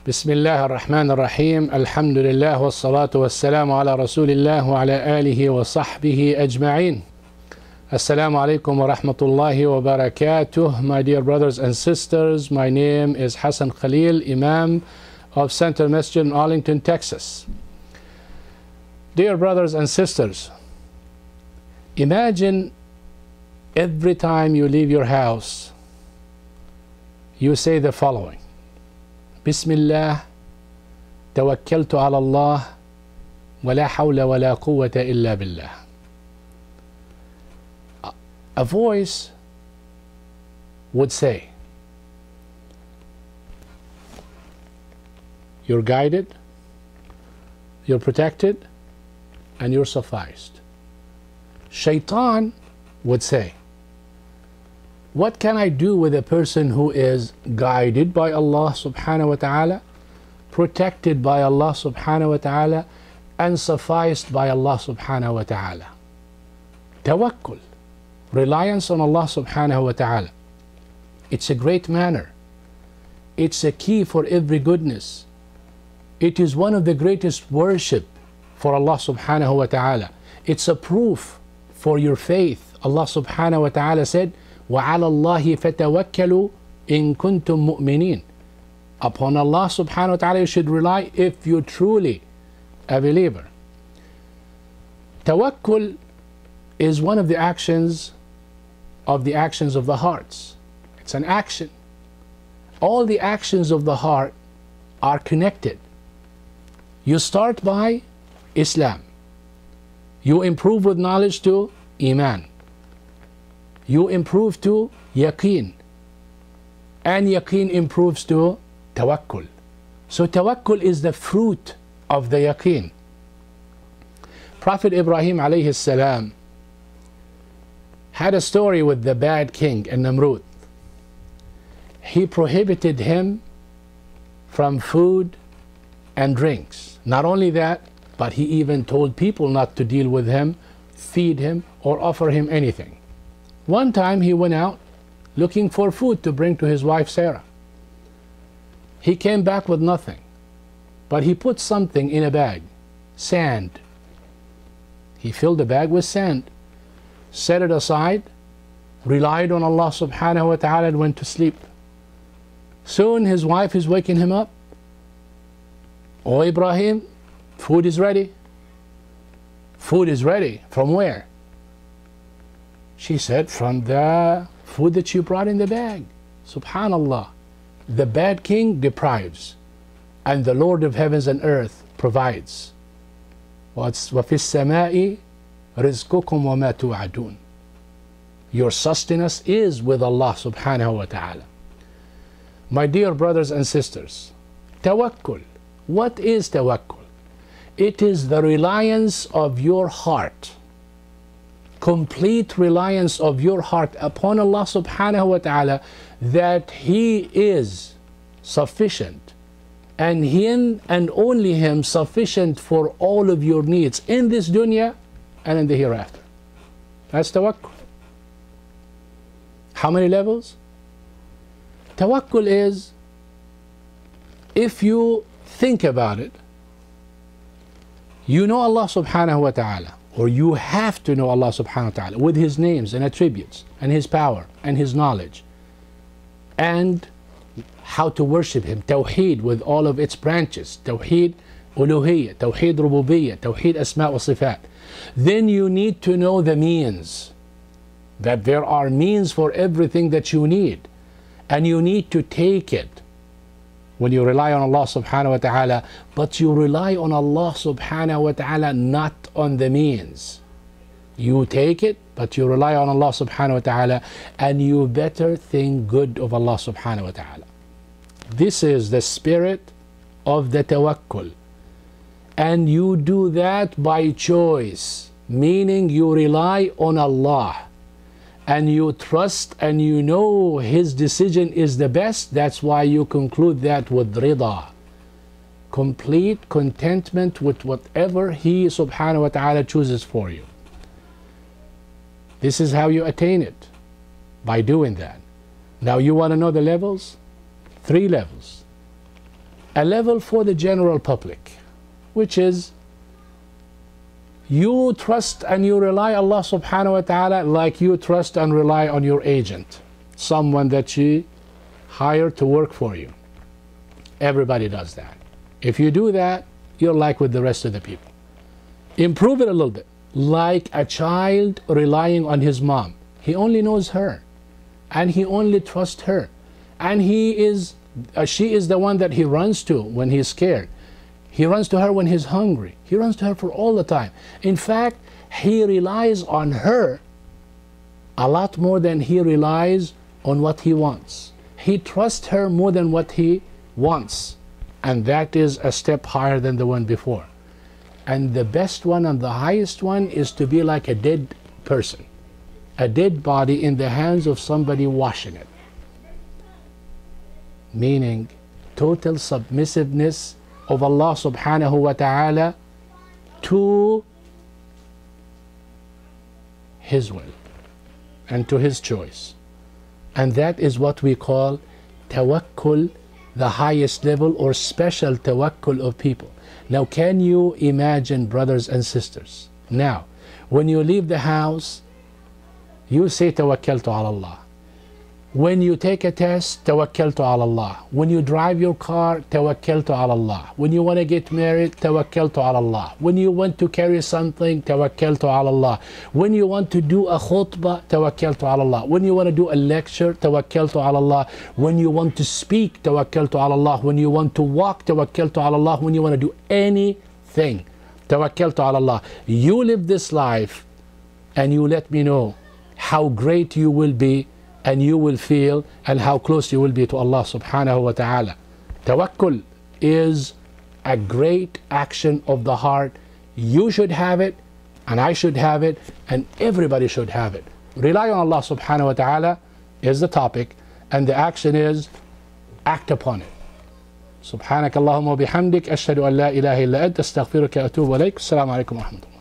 بسم الله الرحمن الرحيم الحمد لله والصلاة والسلام على رسول الله وعلى آله وصحبه أجمعين. Assalamu alaikum wa rahmatullahi wa barakatuh. My dear brothers and sisters, my name is Hasan Khalil, Imam of Center Masjid in Arlington, Texas. Dear brothers and sisters, imagine every time you leave your house, you say the following: Bismillah, tawakkaltu ala Allah, wa la hawla wa la quwwata illa billah. A voice would say, you're guided, you're protected, and you're sufficed. Shaitan would say, what can I do with a person who is guided by Allah subhanahu wa ta'ala, protected by Allah subhanahu wa ta'ala, and sufficed by Allah subhanahu wa ta'ala? Tawakkul, reliance on Allah subhanahu wa ta'ala. It's a great manner. It's a key for every goodness. It is one of the greatest worship for Allah subhanahu wa ta'ala. It's a proof for your faith. Allah subhanahu wa ta'ala said, وَعَلَى اللَّهِ فَتَوَكَّلُوا إِن كُنتُم مُؤْمِنِينَ. Upon Allah subhanahu wa ta'ala you should rely if you're truly a believer. Tawakkul is one of the actions of the hearts. It's an action. All the actions of the heart are connected. You start by Islam. You improve with knowledge to Iman. You improve to Yaqeen. And Yaqeen improves to Tawakkul. So Tawakkul is the fruit of the Yaqeen. Prophet Ibrahim alayhi salam had a story with the bad king, Namrud. He prohibited him from food and drinks. Not only that, but he even told people not to deal with him, feed him, or offer him anything. One time he went out looking for food to bring to his wife Sarah. He came back with nothing, but he put something in a bag, sand. He filled the bag with sand, set it aside, relied on Allah subhanahu wa ta'ala, and went to sleep. Soon his wife is waking him up. Oh Ibrahim, food is ready. Food is ready. From where? She said, from the food that you brought in the bag. Subhanallah. The bad king deprives, and the Lord of heavens and earth provides. وَفِي السَّمَاءِ رِزْقُكُمْ وَمَا تُوعَدُونَ. Your sustenance is with Allah subhanahu wa ta'ala. My dear brothers and sisters, tawakkul. What is tawakkul? It is the reliance of your heart, complete reliance of your heart upon Allah subhanahu wa ta'ala, that He is sufficient, and Him and only Him sufficient for all of your needs in this dunya and in the hereafter. That's tawakkul. How many levels? Tawakkul is, if you think about it, you know Allah subhanahu wa ta'ala, or you have to know Allah subhanahu wa ta'ala with His names and attributes and His power and His knowledge, and how to worship Him. Tawheed with all of its branches. Tawheed uluhiyyah, Tawheed rububiyyah, Tawheed asma wa sifat. Then you need to know the means, that there are means for everything that you need, and you need to take it when you rely on Allah subhanahu wa ta'ala. But you rely on Allah subhanahu wa ta'ala, not on the means. You take it, but you rely on Allah subhanahu wa ta'ala, and you better think good of Allah subhanahu wa ta'ala. This is the spirit of the tawakkul. And you do that by choice, meaning you rely on Allah, and you trust and you know His decision is the best. That's why you conclude that with rida, complete contentment with whatever He subhanahu wa ta'ala chooses for you. This is how you attain it, by doing that. Now you want to know the levels? 3 levels. a level for the general public, which is you trust and you rely on Allah subhanahu wa ta'ala like you trust and rely on your agent, someone that you hire to work for you. Everybody does that. If you do that, you're like with the rest of the people. Improve it a little bit. Like a child relying on his mom. He only knows her, and he only trusts her, and she is the one that he runs to when he's scared. He runs to her when he's hungry. He runs to her for all the time. In fact, he relies on her a lot more than he relies on what he wants. He trusts her more than what he wants, and that is a step higher than the one before. And the best one and the highest one is to be like a dead person, a dead body in the hands of somebody washing it, meaning total submissiveness of Allah subhanahu wa ta'ala to His will and to His choice. And that is what we call tawakkul, the highest level or special tawakkul of people. Now, can you imagine, brothers and sisters, now when you leave the house you say tawakkaltu ala Allah. When you take a test, tawakkaltu ala Allah. When you drive your car, tawakkaltu ala Allah. When you want to get married, tawakkaltu ala Allah. When you want to carry something, tawakkaltu ala Allah. When you want to do a khutbah, tawakkaltu ala Allah. When you want to do a lecture, tawakkaltu ala Allah. When you want to speak, tawakkaltu ala Allah. When you want to walk, tawakkaltu ala Allah. When you want to do anything, tawakkaltu ala Allah. You live this life and you let me know how great you will be, and you will feel, and how close you will be to Allah subhanahu wa ta'ala. Tawakkul is a great action of the heart. You should have it, and I should have it, and everybody should have it. Rely on Allah subhanahu wa ta'ala is the topic, and the action is act upon it. سبحانك اللهم وبحمدك أشهد أن لا إله إلا أنت أستغفرك وأتوب إليك. السلام عليكم ورحمة الله.